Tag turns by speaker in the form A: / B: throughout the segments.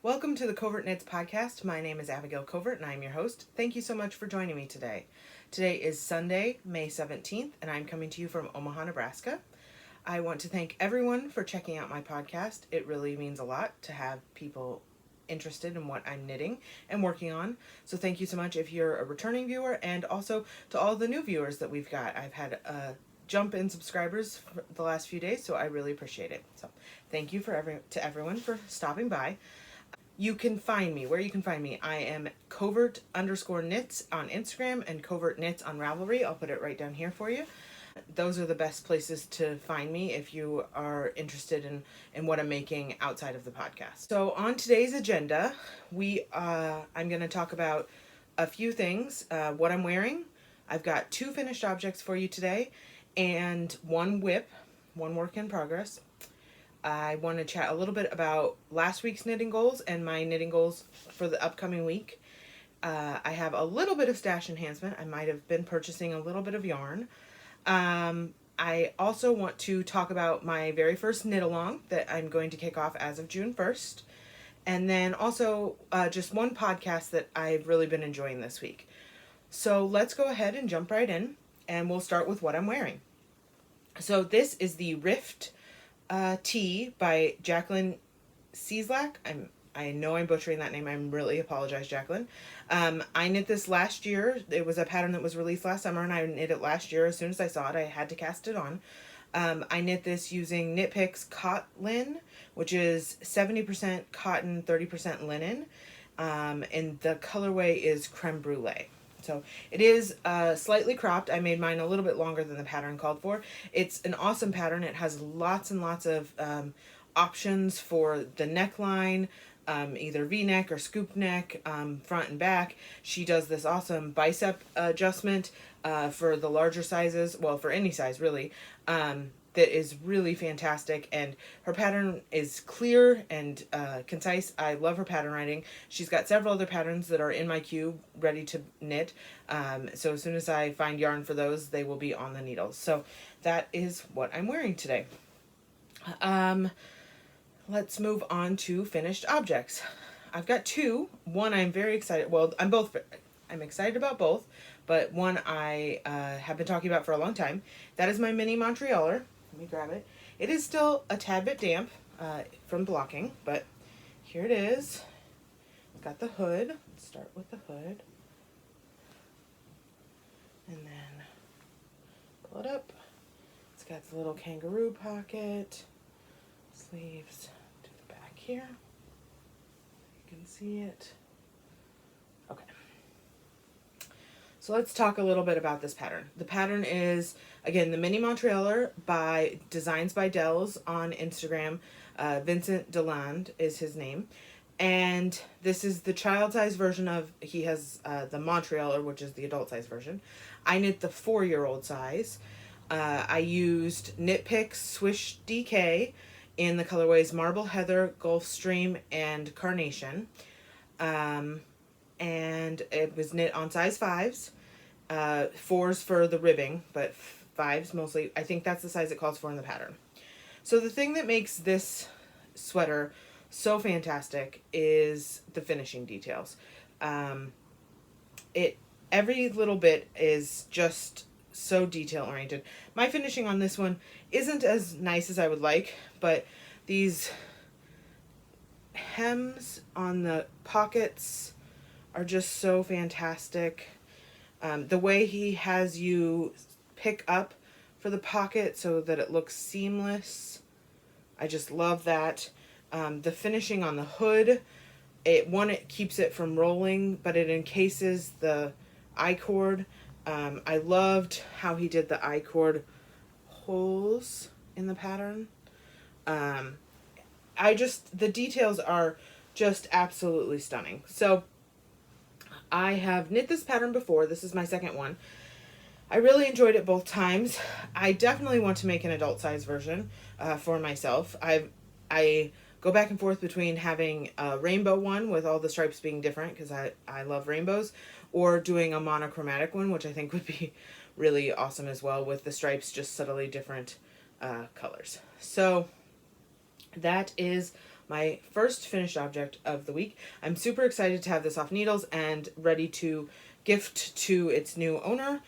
A: Welcome to the Covert Knits podcast. My name is Abigail Covert and I'm your host. Thank you so much for joining me today. Today is Sunday, May 17th, and I'm coming to you from Omaha, Nebraska. I want to thank everyone for checking out my podcast. It really means a lot to have people interested in what I'm knitting and working on. So thank you so much if you're a returning viewer, and also to all the new viewers that we've got. I've had a jump in subscribers for the last few days, so I really appreciate it. So thank you to everyone for stopping by. You can find me where you can find me. I am covert_knits on Instagram and covert knits on Ravelry. I'll put it right down here for you. Those are the best places to find me if you are interested in what I'm making outside of the podcast. So on today's agenda, I'm going to talk about a few things. What I'm wearing. I've got 2 finished objects for you today and 1 WIP, 1 work in progress. I want to chat a little bit about last week's knitting goals and my knitting goals for the upcoming week. I have a little bit of stash enhancement. I might have been purchasing a little bit of yarn. I also want to talk about my very first knit along that I'm going to kick off as of June 1st. And then also just 1 podcast that I've really been enjoying this week. So let's go ahead and jump right in, and we'll start with what I'm wearing. So this is the Rift Tee by Jacqueline Cieslak. I know I'm butchering that name. I really apologize, Jacqueline. I knit this last year. It was a pattern that was released last summer, and I knit it last year. As soon as I saw it, I had to cast it on. I knit this using Knit Picks Cotton, which is 70% cotton, 30% linen, and the colorway is Creme Brûlée. So it is slightly cropped. I made mine a little bit longer than the pattern called for. It's an awesome pattern. It has lots and lots of options for the neckline, either V-neck or scoop neck, front and back. She does this awesome bicep adjustment for the larger sizes, well, for any size really, that is really fantastic, and her pattern is clear and concise. I love her pattern writing. She's got several other patterns that are in my queue ready to knit, so as soon as I find yarn for those, they will be on the needles. So that is what I'm wearing today. Let's move on to finished objects. I've got 2. One I'm very excited, well, I'm excited about both, but one I have been talking about for a long time. That is my Mini-Montrealer. Let me grab it. It is still a tad bit damp from blocking, but here it is. It's got the hood. Let's start with the hood. And then pull it up. It's got the little kangaroo pocket. Sleeves to the back here. You can see it. Okay. So let's talk a little bit about this pattern. The pattern is, again, the Mini-Montrealer by designsbydelz on Instagram. Vincent Deland is his name. And this is the child size version of, he has the Montrealer, which is the adult size version. I knit the 4-year-old size. I used Knit Picks Swish DK in the colorways Marble Heather, Gulfstream, and Carnation. And it was knit on size 5s, 4s for the ribbing, but 5s mostly. I think that's the size it calls for in the pattern. So the thing that makes this sweater so fantastic is the finishing details. Every little bit is just so detail oriented. My finishing on this one isn't as nice as I would like, but these hems on the pockets are just so fantastic. The way he has you pick up for the pocket so that it looks seamless, I just love that. The finishing on the hood, it keeps it from rolling, but it encases the I-cord. I loved how he did the I-cord holes in the pattern. The details are just absolutely stunning. So I have knit this pattern before. This is my second one. I really enjoyed it both times. I definitely want to make an adult size version for myself. I go back and forth between having a rainbow one with all the stripes being different, because I love rainbows, or doing a monochromatic one, which I think would be really awesome as well, with the stripes just subtly different colors. So that is my first finished object of the week. I'm super excited to have this off needles and ready to gift to its new owner,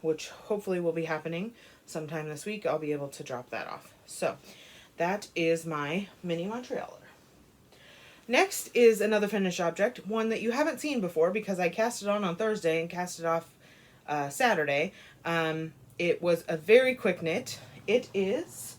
A: which hopefully will be happening sometime this week. I'll be able to drop that off. So that is my Mini-Montrealer. Next is another finished object, one that you haven't seen before because I cast it on Thursday and cast it off Saturday. It was a very quick knit. It is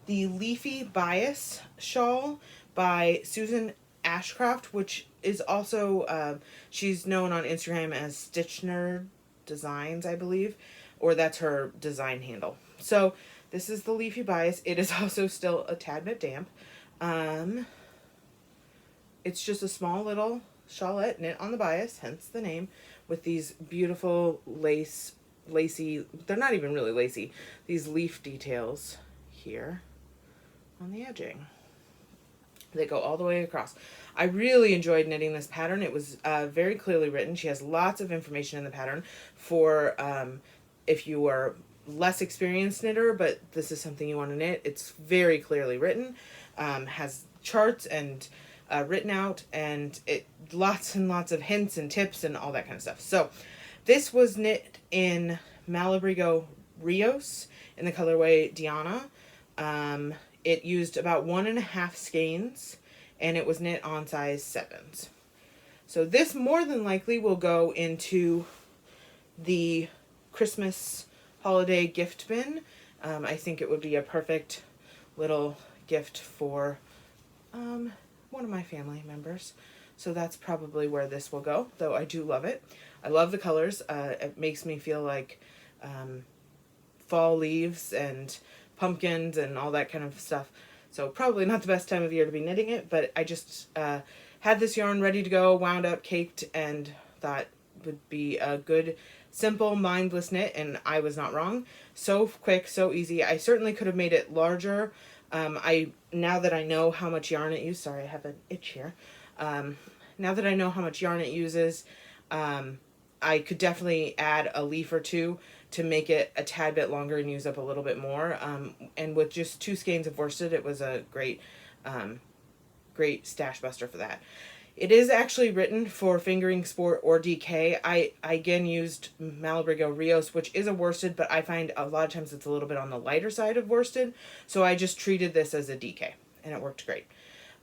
A: the Leafy Bias shawl by Susan Ashcroft, which is also, she's known on Instagram as Stitchery Designs, I believe, or that's her design handle. So this is the Leafy Bias. It is also still a tad bit damp. It's just a small little shawlette knit on the bias, hence the name, with these beautiful lacy, they're not even really lacy, these leaf details here on the edging. They go all the way across. I really enjoyed knitting this pattern. It was very clearly written. She has lots of information in the pattern for if you are less experienced knitter, but this is something you want to knit. It's very clearly written, has charts and written out, and it lots and lots of hints and tips and all that kind of stuff. So this was knit in Malabrigo Rios in the colorway Diana. It used about 1.5 skeins, and it was knit on size 7s. So this more than likely will go into the Christmas holiday gift bin. I think it would be a perfect little gift for one of my family members. So that's probably where this will go, though I do love it. I love the colors. It makes me feel like fall leaves and pumpkins and all that kind of stuff. So probably not the best time of year to be knitting it, but I just had this yarn ready to go, wound up, caked, and thought it would be a good, simple, mindless knit, and I was not wrong. So quick, so easy. I certainly could have made it larger. Now that I know how much yarn it uses, sorry, I have an itch here. Now that I know how much yarn it uses, I could definitely add a leaf or two to make it a tad bit longer and use up a little bit more. And with just 2 skeins of worsted, it was a great, great stash buster for that. It is actually written for Fingering Sport or DK. I again used Malabrigo Rios, which is a worsted, but I find a lot of times it's a little bit on the lighter side of worsted. So I just treated this as a DK, and it worked great.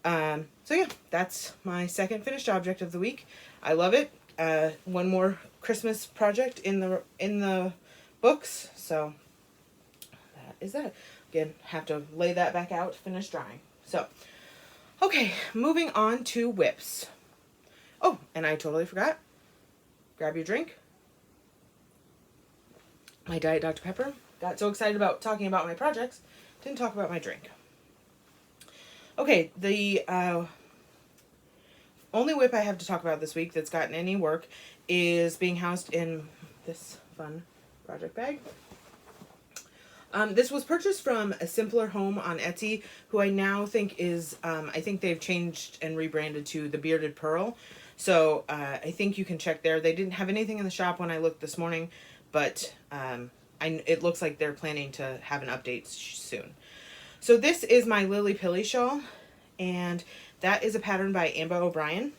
A: So yeah, that's my second finished object of the week. I love it. One more Christmas project in the books. So that is that. Again, have to lay that back out, finish drying. So okay, moving on to whips. Oh, and I totally forgot. Grab your drink. My Diet Dr. Pepper. Got so excited about talking about my projects, didn't talk about my drink. Okay, the only whip I have to talk about this week that's gotten any work is being housed in this fun project bag. This was purchased from A Simpler Home on Etsy, who I now think is, I think they've changed and rebranded to The Bearded Pearl. So I think you can check there. They didn't have anything in the shop when I looked this morning, but it looks like they're planning to have an update soon. So this is my Lilli Pilli shawl, and that is a pattern by Ambah O'Brien.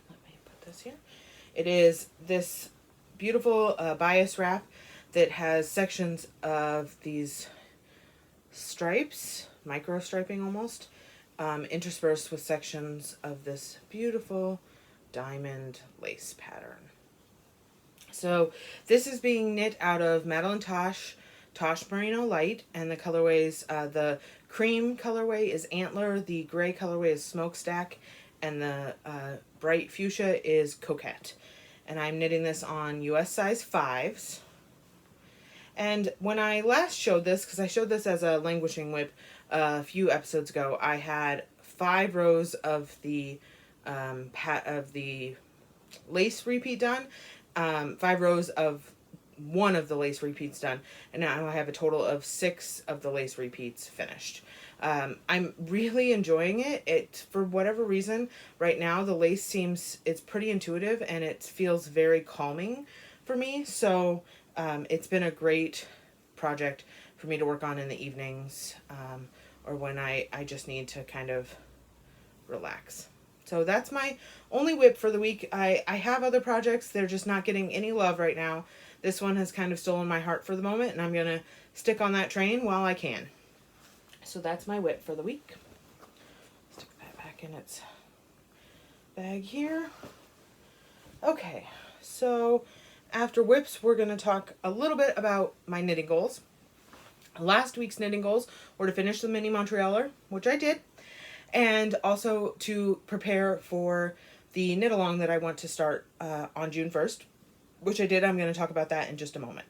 A: Let me put this here. It is this beautiful bias wrap that has sections of these stripes, micro striping almost, interspersed with sections of this beautiful diamond lace pattern. So this is being knit out of Madeline Tosh Merino Light, and the colorways, the cream colorway is Antler, the gray colorway is Smokestack, and the bright fuchsia is Coquette. And I'm knitting this on US size 5s. And when I last showed this, because I showed this as a languishing whip a few episodes ago, I had 5 rows of the lace repeat done, 5 rows of one of the lace repeats done, and now I have a total of 6 of the lace repeats finished. I'm really enjoying it. It, for whatever reason, right now the lace seems, it's pretty intuitive and it feels very calming for me. So it's been a great project for me to work on in the evenings or when I just need to kind of relax. So that's my only whip for the week. I have other projects. They're just not getting any love right now. This one has kind of stolen my heart for the moment, and I'm going to stick on that train while I can. So that's my whip for the week. Stick that back in its bag here. Okay, so after whips, we're going to talk a little bit about my knitting goals. Last week's knitting goals were to finish the Mini-Montrealer, which I did, and also to prepare for the knit along that I want to start on June 1st, which I did. I'm going to talk about that in just a moment.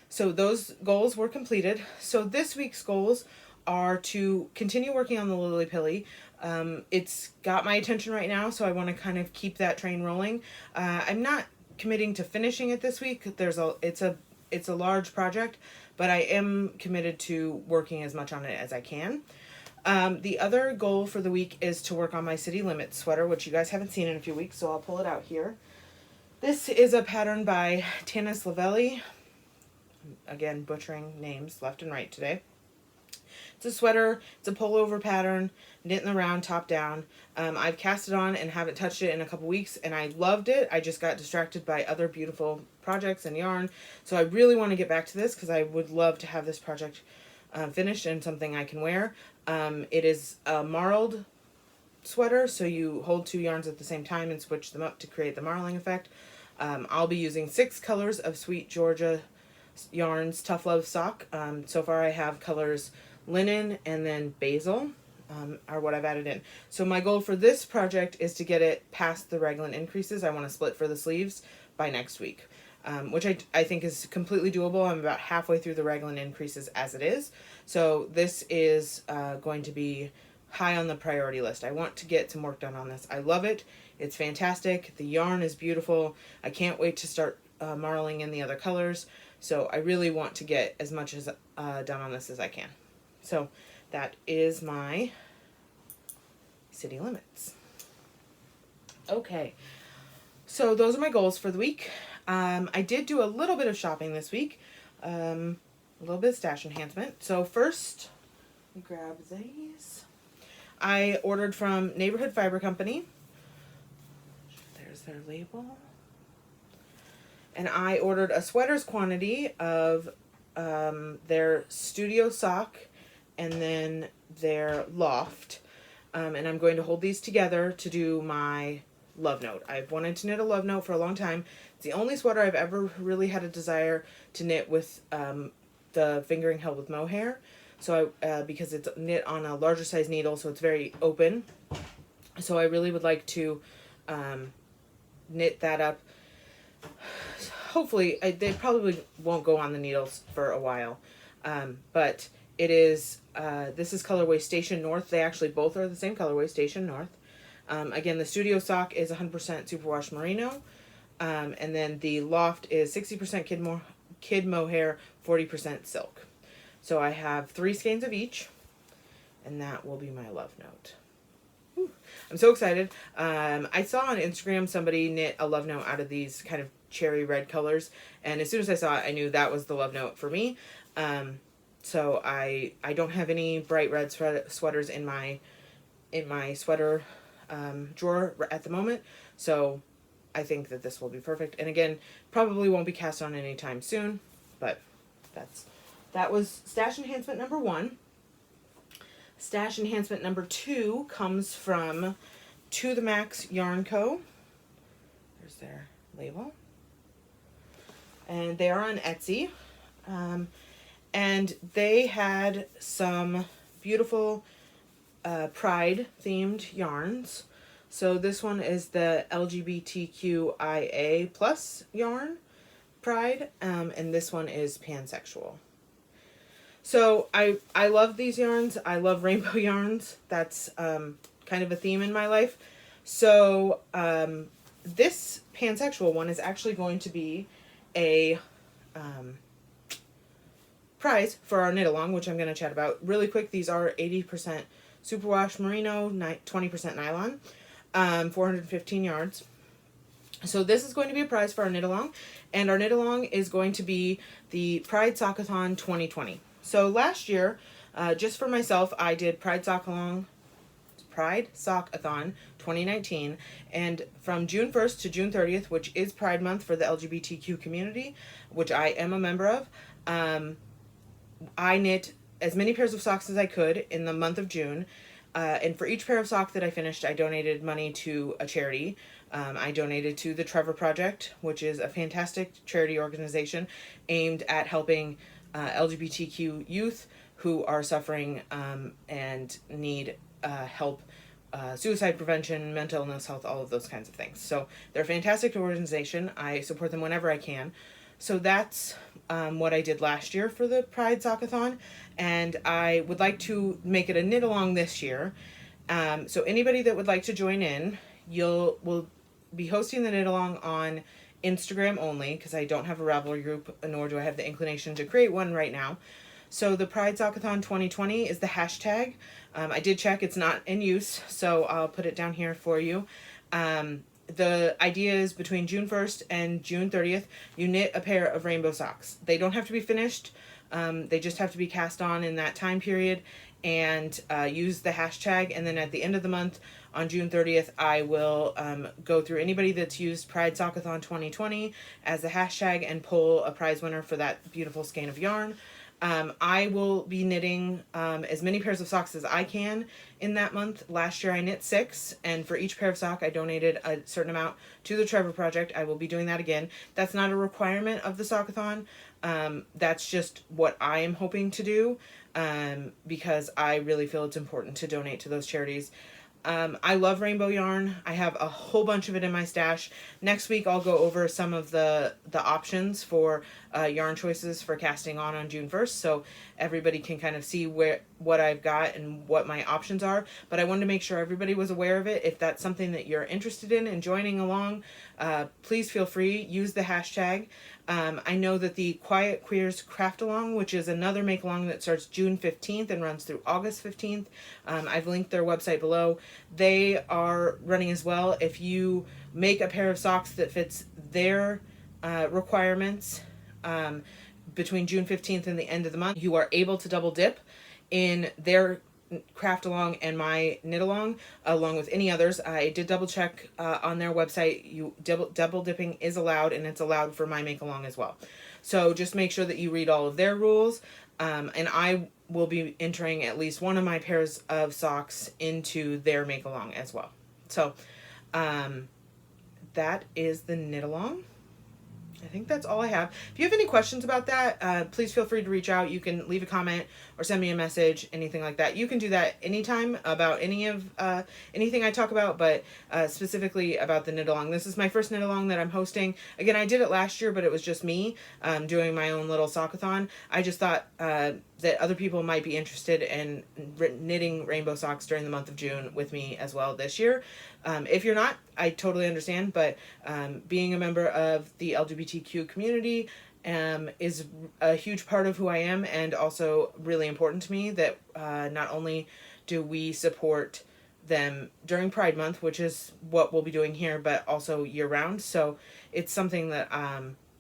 A: So those goals were completed. So this week's goals are to continue working on the Lilli Pilli. It's got my attention right now, so I want to kind of keep that train rolling. I'm not committing to finishing it this week. It's a large project, but I am committed to working as much on it as I can. The other goal for the week is to work on my City Limits sweater, which you guys haven't seen in a few weeks, so I'll pull it out here. This is a pattern by Tanis, Lavallee. Again, butchering names left and right today. It's a sweater. It's a pullover pattern, knit in the round, top down. I've cast it on and haven't touched it in a couple weeks, and I loved it. I just got distracted by other beautiful projects and yarn, so I really want to get back to this because I would love to have this project finished and something I can wear. It is a marled sweater, so you hold two yarns at the same time and switch them up to create the marling effect. I'll be using 6 colors of Sweet Georgia yarns Tough Love sock. So far I have colors linen and then basil are what I've added in. So my goal for this project is to get it past the raglan increases. I want to split for the sleeves by next week, which I think is completely doable. I'm about halfway through the raglan increases as it is. So this is going to be high on the priority list. I want to get some work done on this. I love it. It's fantastic. The yarn is beautiful. I can't wait to start marling in the other colors. So I really want to get as much as done on this as I can. So that is my City Limits. Okay, so those are my goals for the week. I did do a little bit of shopping this week, a little bit of stash enhancement. So first, let me grab these. I ordered from Neighborhood Fiber Company. There's their label. And I ordered a sweater's quantity of their studio sock and then their loft. And I'm going to hold these together to do my love note. I've wanted to knit a love note for a long time. It's the only sweater I've ever really had a desire to knit with the fingering held with mohair. So because it's knit on a larger size needle, so it's very open. So I really would like to knit that up. Hopefully, they probably won't go on the needles for a while. But it is, this is Colorway Station North. They actually both are the same colorway, Station North. Again, the studio sock is 100% superwash merino. And then the loft is 60% kid mohair, 40% silk. So I have 3 skeins of each, and that will be my love note. Whew. I'm so excited. I saw on Instagram somebody knit a love note out of these kind of cherry red colors, and as soon as I saw it, I knew that was the love note for me. So I don't have any bright red sweaters in my sweater drawer at the moment, so I think that this will be perfect. And again, probably won't be cast on anytime soon, but that was stash enhancement number 1. Stash enhancement number 2 comes from To The Max Yarn Co. There's their label. And they are on Etsy. And they had some beautiful Pride themed yarns. So this one is the LGBTQIA plus yarn, Pride, and this one is pansexual. So I love these yarns. I love rainbow yarns. That's kind of a theme in my life. So this pansexual one is actually going to be a prize for our knit along, which I'm going to chat about really quick. These are 80% superwash merino, 20% nylon, 415 yards. So this is going to be a prize for our knit along, and our knit along is going to be the Pride Sockathon 2020. So last year, Just for myself, I did Pride Sock-a-thon 2019, and from June 1st to June 30th, which is Pride Month for the LGBTQ community, which I am a member of, I knit as many pairs of socks as I could in the month of June. And for each pair of socks that I finished, I donated money to a charity. I donated to the Trevor Project, which is a fantastic charity organization aimed at helping LGBTQ youth who are suffering and need help, suicide prevention, mental illness, health, all of those kinds of things. So they're a fantastic organization. I support them whenever I can. So that's what I did last year for the Pride Sock-a-thon, and I would like to make it a knit along this year. So anybody that would like to join in, we'll be hosting the knit along on Instagram only, because I don't have a Ravelry group, nor do I have the inclination to create one right now. So the Pride Sock-a-thon 2020 is the hashtag. I did check, it's not in use, so I'll put it down here for you. The idea is between June 1st and June 30th, you knit a pair of rainbow socks. They don't have to be finished. They just have to be cast on in that time period, and use the hashtag. And then at the end of the month, on June 30th, I will go through anybody that's used Pride Sock-a-thon 2020 as the hashtag and pull a prize winner for that beautiful skein of yarn. I will be knitting as many pairs of socks as I can in that month. Last year I knit 6, and for each pair of sock I donated a certain amount to the Trevor Project. I will be doing that again. That's not a requirement of the Sock-a-thon. That's just what I am hoping to do, because I really feel it's important to donate to those charities. I love rainbow yarn. I have a whole bunch of it in my stash. Next week I'll go over some of the options for yarn choices for casting on June 1st, so everybody can kind of see what I've got and what my options are. But I wanted to make sure everybody was aware of it. If that's something that you're interested in and joining along, please feel free. Use the hashtag. I know that the Quiet Queers Craft Along, which is another make along that starts June 15th and runs through August 15th. I've linked their website below. They are running as well. If you make a pair of socks that fits their requirements between June 15th and the end of the month, you are able to double dip in their craft along and my knit along, along with any others. I did double check on their website. Double dipping is allowed, and it's allowed for my make along as well. So just make sure that you read all of their rules, and I will be entering at least one of my pairs of socks into their make along as well. So that is the knit along. I think that's all I have. If you have any questions about that, please feel free to reach out. You can leave a comment or send me a message, anything like that. You can do that anytime about anything I talk about, but specifically about the knit along. This is my first knit along that I'm hosting. Again, I did it last year, but it was just me doing my own little sock-a-thon. I just thought that other people might be interested in knitting rainbow socks during the month of June with me as well this year. If you're not, I totally understand, but being a member of the LGBTQ community is a huge part of who I am, and also really important to me that not only do we support them during Pride Month, which is what we'll be doing here, but also year-round. So it's something that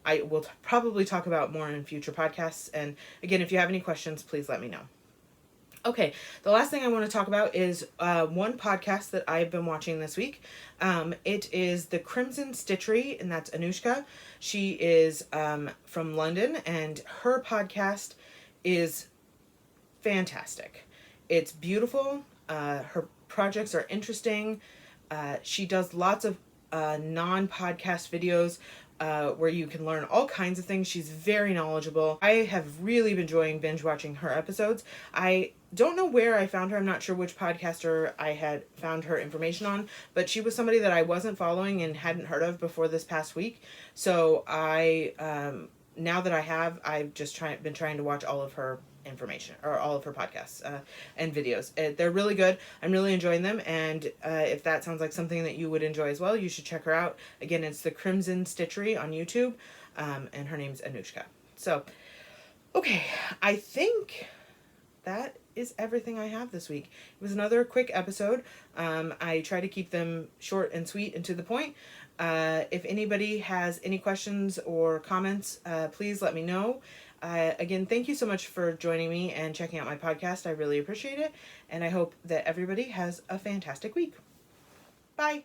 A: I will probably talk about more in future podcasts. And again, if you have any questions, please let me know. Okay, the last thing I want to talk about is one podcast that I've been watching this week. It is the Crimson Stitchery, and that's Anushka. She is from London, and her podcast is fantastic. It's beautiful. Her projects are interesting. She does lots of non-podcast videos where you can learn all kinds of things. She's very knowledgeable. I have really been enjoying binge watching her episodes. I don't know where I found her. I'm not sure which podcaster I had found her information on, but she was somebody that I wasn't following and hadn't heard of before this past week. So I, now that I have, I've just been trying to watch all of her information, or all of her podcasts and videos. They're really good. I'm really enjoying them, and if that sounds like something that you would enjoy as well, you should check her out. Again, it's the Crimson Stitchery on YouTube, and her name's Anushka. So, okay, I think that is everything I have this week. It was another quick episode. I try to keep them short and sweet and to the point. If anybody has any questions or comments, please let me know. Again, thank you so much for joining me and checking out my podcast. I really appreciate it. And I hope that everybody has a fantastic week. Bye.